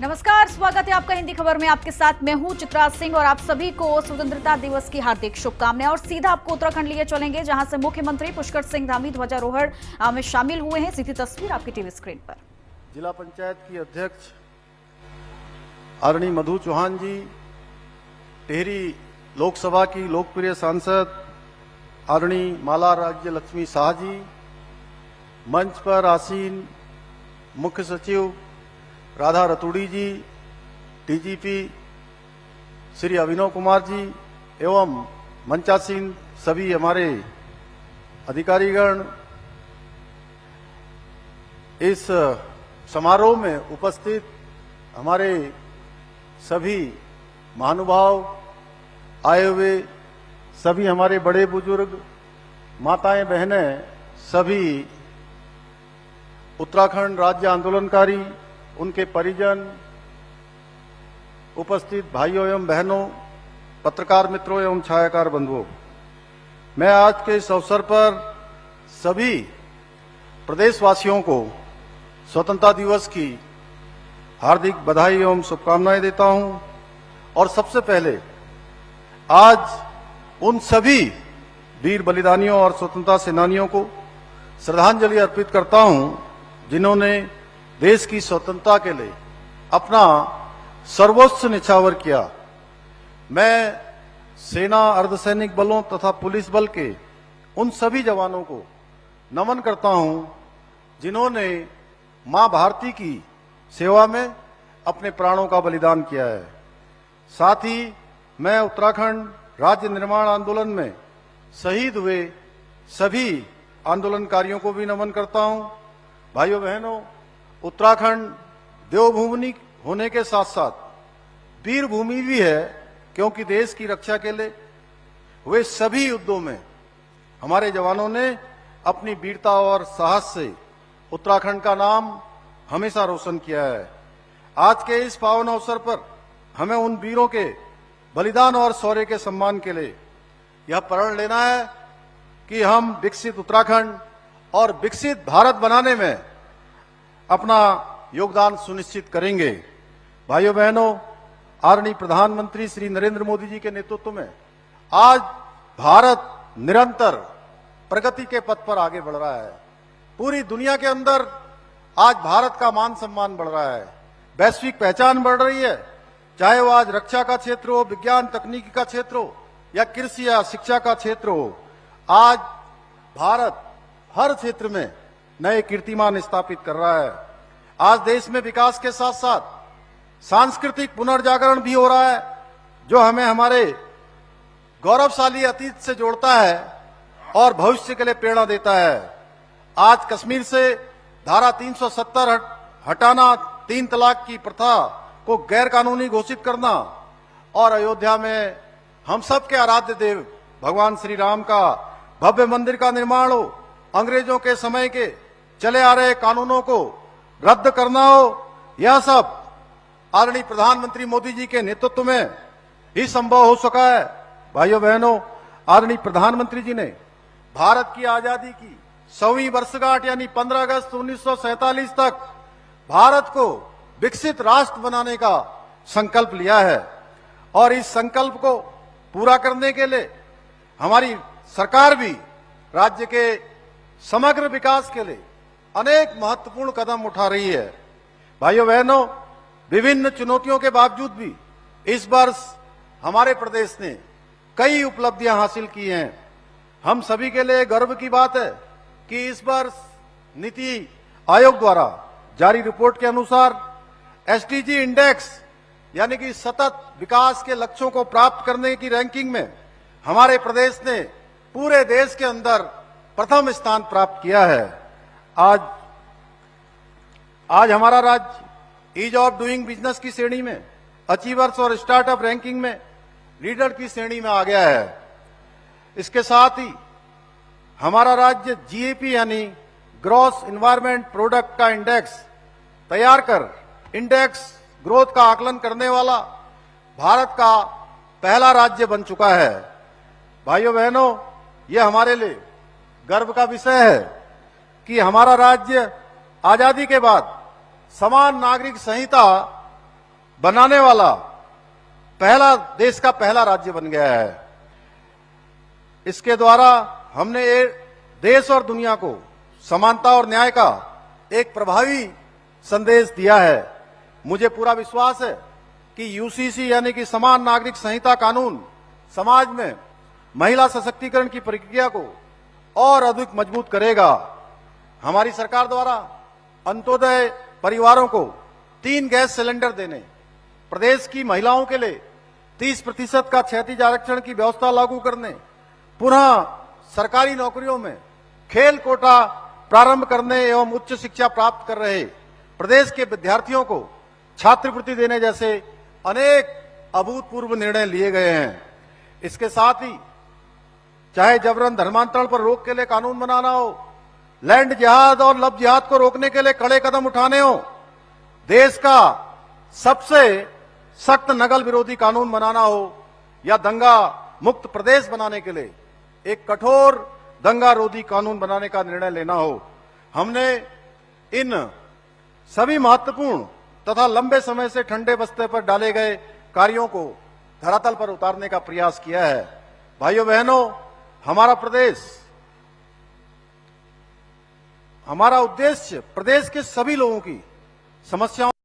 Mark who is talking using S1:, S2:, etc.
S1: नमस्कार, स्वागत है आपका हिंदी खबर में। आपके साथ मैं हूं चित्रा सिंह और आप सभी को स्वतंत्रता दिवस की हार्दिक शुभकामनाएं। और सीधा आपको उत्तराखंड लिए चलेंगे, जहां से मुख्यमंत्री पुष्कर सिंह धामी ध्वजारोहण में शामिल हुए हैं। सीधी तस्वीर आपकी टीवी स्क्रीन पर।
S2: जिला पंचायत की अध्यक्ष आदरणीय मधु चौहान जी, टिहरी लोकसभा की लोकप्रिय सांसद आदरणीय माला राज्य लक्ष्मी शाह जी, मंच पर आसीन मुख्य सचिव राधा रतूड़ी जी, डीजीपी श्री अभिनव कुमार जी एवं मंचासीन सभी हमारे अधिकारीगण, इस समारोह में उपस्थित हमारे सभी महानुभाव, आए हुए सभी हमारे बड़े बुजुर्ग, माताएं बहनें, सभी उत्तराखंड राज्य आंदोलनकारी, उनके परिजन, उपस्थित भाइयों एवं बहनों, पत्रकार मित्रों एवं छायाकार बंधुओं, मैं आज के इस अवसर पर सभी प्रदेशवासियों को स्वतंत्रता दिवस की हार्दिक बधाई एवं शुभकामनाएं देता हूं। और सबसे पहले आज उन सभी वीर बलिदानियों और स्वतंत्रता सेनानियों को श्रद्धांजलि अर्पित करता हूं, जिन्होंने देश की स्वतंत्रता के लिए अपना सर्वोच्च निछावर किया। मैं सेना, अर्धसैनिक बलों तथा पुलिस बल के उन सभी जवानों को नमन करता हूं, जिन्होंने मां भारती की सेवा में अपने प्राणों का बलिदान किया है। साथ ही मैं उत्तराखंड राज्य निर्माण आंदोलन में शहीद हुए सभी आंदोलनकारियों को भी नमन करता हूं। भाइयों बहनों, उत्तराखंड देवभूमि होने के साथ साथ वीर भूमि भी है, क्योंकि देश की रक्षा के लिए हुए सभी युद्धों में हमारे जवानों ने अपनी वीरता और साहस से उत्तराखंड का नाम हमेशा रोशन किया है। आज के इस पावन अवसर पर हमें उन वीरों के बलिदान और शौर्य के सम्मान के लिए यह प्रण लेना है कि हम विकसित उत्तराखंड और विकसित भारत बनाने में अपना योगदान सुनिश्चित करेंगे। भाइयों बहनों, आदरणीय प्रधानमंत्री श्री नरेंद्र मोदी जी के नेतृत्व में आज भारत निरंतर प्रगति के पथ पर आगे बढ़ रहा है। पूरी दुनिया के अंदर आज भारत का मान सम्मान बढ़ रहा है, वैश्विक पहचान बढ़ रही है। चाहे वो आज रक्षा का क्षेत्र हो, विज्ञान तकनीकी का क्षेत्र हो, या कृषि या शिक्षा का क्षेत्र हो, आज भारत हर क्षेत्र में नए कीर्तिमान स्थापित कर रहा है। आज देश में विकास के साथ साथ सांस्कृतिक पुनर्जागरण भी हो रहा है, जो हमें हमारे गौरवशाली अतीत से जोड़ता है और भविष्य के लिए प्रेरणा देता है। आज कश्मीर से धारा 370 हटाना, 3 तलाक की प्रथा को गैर कानूनी घोषित करना और अयोध्या में हम सब के आराध्य देव भगवान श्री राम का भव्य मंदिर का निर्माण हो, अंग्रेजों के समय के चले आ रहे कानूनों को रद्द करना हो, यह सब आदरणीय प्रधानमंत्री मोदी जी के नेतृत्व में ही संभव हो सका है। भाइयों बहनों, आदरणीय प्रधानमंत्री जी ने भारत की आजादी की 100वीं वर्षगांठ यानी 15 अगस्त 1947 तक भारत को विकसित राष्ट्र बनाने का संकल्प लिया है। और इस संकल्प को पूरा करने के लिए हमारी सरकार भी राज्य के समग्र विकास के लिए अनेक महत्वपूर्ण कदम उठा रही है। भाइयों बहनों, विभिन्न चुनौतियों के बावजूद भी इस वर्ष हमारे प्रदेश ने कई उपलब्धियां हासिल की हैं। हम सभी के लिए गर्व की बात है कि इस वर्ष नीति आयोग द्वारा जारी रिपोर्ट के अनुसार एसडीजी इंडेक्स यानी कि सतत विकास के लक्ष्यों को प्राप्त करने की रैंकिंग में हमारे प्रदेश ने पूरे देश के अंदर प्रथम स्थान प्राप्त किया है। आज हमारा राज्य ईज ऑफ डूइंग बिजनेस की श्रेणी में, अचीवर्स और स्टार्टअप रैंकिंग में लीडर की श्रेणी में आ गया है। इसके साथ ही हमारा राज्य जीएपी यानी ग्रॉस एनवायरनमेंट प्रोडक्ट का इंडेक्स तैयार कर इंडेक्स ग्रोथ का आकलन करने वाला भारत का पहला राज्य बन चुका है। भाइयों बहनों, यह हमारे लिए गर्व का विषय है कि हमारा राज्य आजादी के बाद समान नागरिक संहिता बनाने वाला देश का पहला राज्य बन गया है। इसके द्वारा हमने देश और दुनिया को समानता और न्याय का एक प्रभावी संदेश दिया है। मुझे पूरा विश्वास है कि यूसीसी यानी कि समान नागरिक संहिता कानून समाज में महिला सशक्तिकरण की प्रक्रिया को और अधिक मजबूत करेगा। हमारी सरकार द्वारा अंत्योदय परिवारों को 3 गैस सिलेंडर देने, प्रदेश की महिलाओं के लिए 30% का क्षैतिज आरक्षण की व्यवस्था लागू करने, पुनः सरकारी नौकरियों में खेल कोटा प्रारंभ करने एवं उच्च शिक्षा प्राप्त कर रहे प्रदेश के विद्यार्थियों को छात्रवृत्ति देने जैसे अनेक अभूतपूर्व निर्णय लिए गए हैं। इसके साथ ही चाहे जबरन धर्मांतरण पर रोक के लिए कानून बनाना हो, लैंड जिहाद और लव जिहाद को रोकने के लिए कड़े कदम उठाने हो, देश का सबसे सख्त नकल विरोधी कानून बनाना हो या दंगा मुक्त प्रदेश बनाने के लिए एक कठोर दंगा रोधी कानून बनाने का निर्णय लेना हो, हमने इन सभी महत्वपूर्ण तथा लंबे समय से ठंडे बस्ते पर डाले गए कार्यों को धरातल पर उतारने का प्रयास किया है। भाइयों बहनों, हमारा उद्देश्य प्रदेश के सभी लोगों की समस्याओं